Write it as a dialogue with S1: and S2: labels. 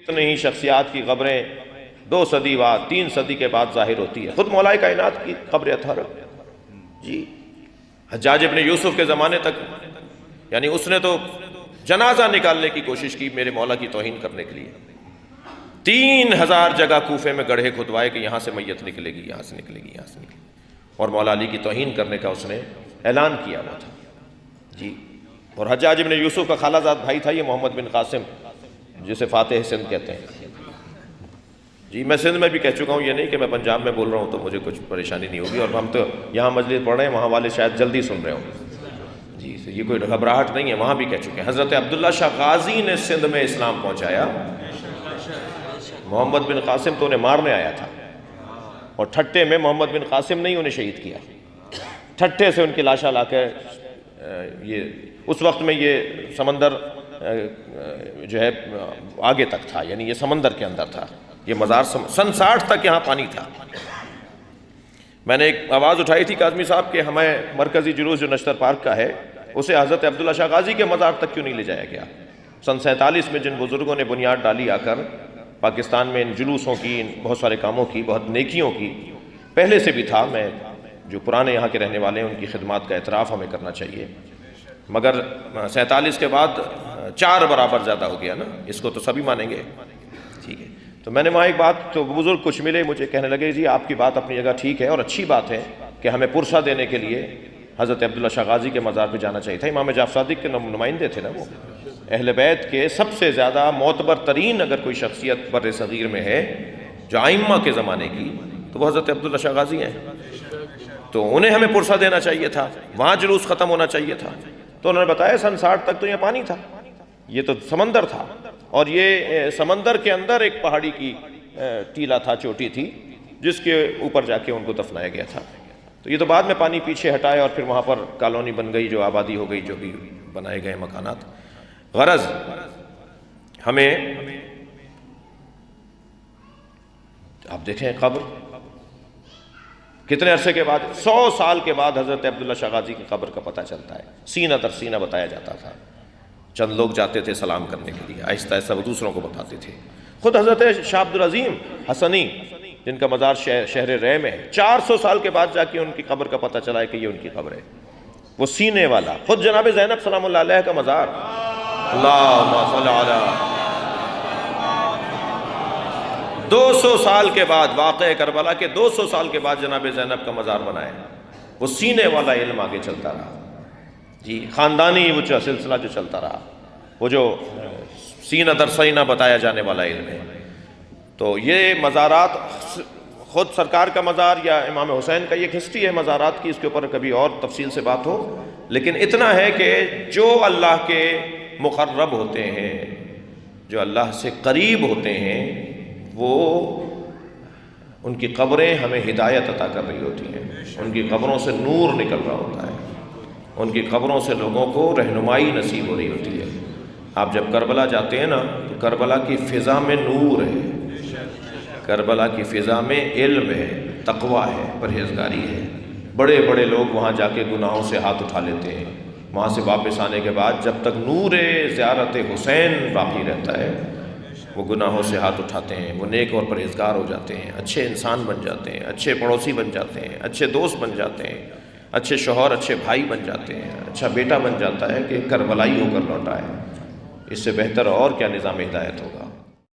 S1: اتنی ہی شخصیات کی قبریں 2 صدی بعد 3 صدی کے بعد ظاہر ہوتی ہے. خود مولا کائنات کی قبر اطہر جی حجاج ابن یوسف کے زمانے تک، یعنی اس نے تو جنازہ نکالنے کی کوشش کی میرے مولا کی توہین کرنے کے لیے. 3000 جگہ کوفے میں گڑھے کھدوائے کہ یہاں سے میت نکلے گی، یہاں سے نکلے گی، یہاں سے نکلے گی، اور مولا علی کی توہین کرنے کا اس نے اعلان کیا ہوا تھا جی. اور حجاج ابن یوسف کا خالہ زاد بھائی تھا یہ محمد بن قاسم، جسے فاتح سندھ کہتے ہیں جی. میں سندھ میں بھی کہہ چکا ہوں، یہ نہیں کہ میں پنجاب میں بول رہا ہوں تو مجھے کچھ پریشانی نہیں ہوگی، اور ہم تو یہاں مجلس پڑھ رہے ہیں، وہاں والے شاید جلدی سن رہے ہوں جی. یہ کوئی گھبراہٹ نہیں ہے، وہاں بھی کہہ چکے ہیں. حضرت عبداللہ شاہ غازی نے سندھ میں اسلام پہنچایا. محمد بن قاسم تو انہیں مارنے آیا تھا، اور ٹھٹے میں محمد بن قاسم نے ہی انہیں شہید کیا. ٹھٹے سے ان کی لاشاں لا کے یہ اس وقت میں یہ سمندر جو ہے آگے تک تھا، یعنی یہ سمندر کے اندر تھا یہ مزار. سن 60 تک یہاں پانی تھا. میں نے ایک آواز اٹھائی تھی کاظمی صاحب کہ ہمیں مرکزی جلوس جو نشتر پارک کا ہے اسے حضرت عبداللہ شاہ غازی کے مزار تک کیوں نہیں لے جایا گیا. سن 47 میں جن بزرگوں نے بنیاد ڈالی آ کر پاکستان میں ان جلوسوں کی، ان بہت سارے کاموں کی، بہت نیکیوں کی، پہلے سے بھی تھا. میں جو پرانے یہاں کے رہنے والے ہیں ان کی خدمات کا اعتراف ہمیں کرنا چاہیے، مگر 47 کے بعد 4 برابر زیادہ ہو گیا نا، اس کو تو سبھی مانیں گے ٹھیک ہے. تو میں نے وہاں ایک بات، تو بزرگ کچھ ملے مجھے کہنے لگے جی آپ کی بات اپنی جگہ ٹھیک ہے اور اچھی بات ہے کہ ہمیں پرسہ دینے کے لیے حضرت عبداللہ شاہ غازی کے مزار پہ جانا چاہیے تھا. امام جعفر صادق کے نمائندے تھے نا وہ، اہل بیت کے سب سے زیادہ معتبر ترین اگر کوئی شخصیت بر صغیر میں ہے جو ائمہ کے زمانے کی تو وہ حضرت عبداللہ شاہ غازی ہیں. تو انہیں ہمیں پرسہ دینا چاہیے تھا، وہاں جلوس ختم ہونا چاہیے تھا. تو انہوں نے بتایا سن 60 تک تو یہ پانی تھا، یہ تو سمندر تھا، اور یہ سمندر کے اندر ایک پہاڑی کی ٹیلا تھا، چوٹی تھی جس کے اوپر جا کے ان کو دفنایا گیا تھا. تو یہ تو بعد میں پانی پیچھے ہٹائے اور پھر وہاں پر کالونی بن گئی، جو آبادی ہو گئی، جو بھی بنائے گئے مکانات. غرض ہمیں آپ دیکھیں قبر کتنے عرصے کے بعد، 100 سال کے بعد حضرت عبداللہ شاہ غازی کی قبر کا پتہ چلتا ہے. سینہ در سینہ بتایا جاتا تھا، چند لوگ جاتے تھے سلام کرنے کے لیے، آہستہ آہستہ وہ دوسروں کو بتاتے تھے. خود حضرت شاہ عبدالعظیم حسنی جن کا مزار شہر رے میں ہے، 400 سال کے بعد جا کے ان کی قبر کا پتہ چلا ہے کہ یہ ان کی قبر ہے. وہ سینے والا خود جناب زینب سلام اللہ علیہ کا مزار. اللہم صلی علی 200 سال کے بعد، واقعہ کربلا کے 200 سال کے بعد جناب زینب کا مزار بنایا. وہ سینے والا علم آگے چلتا رہا جی، خاندانی وہ سلسلہ جو چلتا رہا، وہ جو سینہ در سینہ بتایا جانے والا علم ہے. تو یہ مزارات، خود سرکار کا مزار یا امام حسین کا، یہ ایک ہسٹری ہے مزارات کی، اس کے اوپر کبھی اور تفصیل سے بات ہو. لیکن اتنا ہے کہ جو اللہ کے مقرب ہوتے ہیں، جو اللہ سے قریب ہوتے ہیں، وہ ان کی قبریں ہمیں ہدایت عطا کر رہی ہوتی ہیں، ان کی قبروں سے نور نکل رہا ہوتا ہے، ان کی قبروں سے لوگوں کو رہنمائی نصیب ہو رہی ہوتی ہے. آپ جب کربلا جاتے ہیں نا تو کربلا کی فضا میں نور ہے، کربلا کی فضا میں علم ہے، تقوی ہے، پرہیزگاری ہے. بڑے بڑے لوگ وہاں جا کے گناہوں سے ہاتھ اٹھا لیتے ہیں. وہاں سے واپس آنے کے بعد جب تک نور زیارت حسین باقی رہتا ہے وہ گناہوں سے ہاتھ اٹھاتے ہیں، وہ نیک اور پرہیزگار ہو جاتے ہیں، اچھے انسان بن جاتے ہیں، اچھے پڑوسی بن جاتے ہیں، اچھے دوست بن جاتے ہیں، اچھے شوہر، اچھے بھائی بن جاتے ہیں، اچھا بیٹا بن جاتا ہے کہ کربلائی ہو کر لوٹا ہے. اس سے بہتر اور کیا نظام ہدایت ہوگا.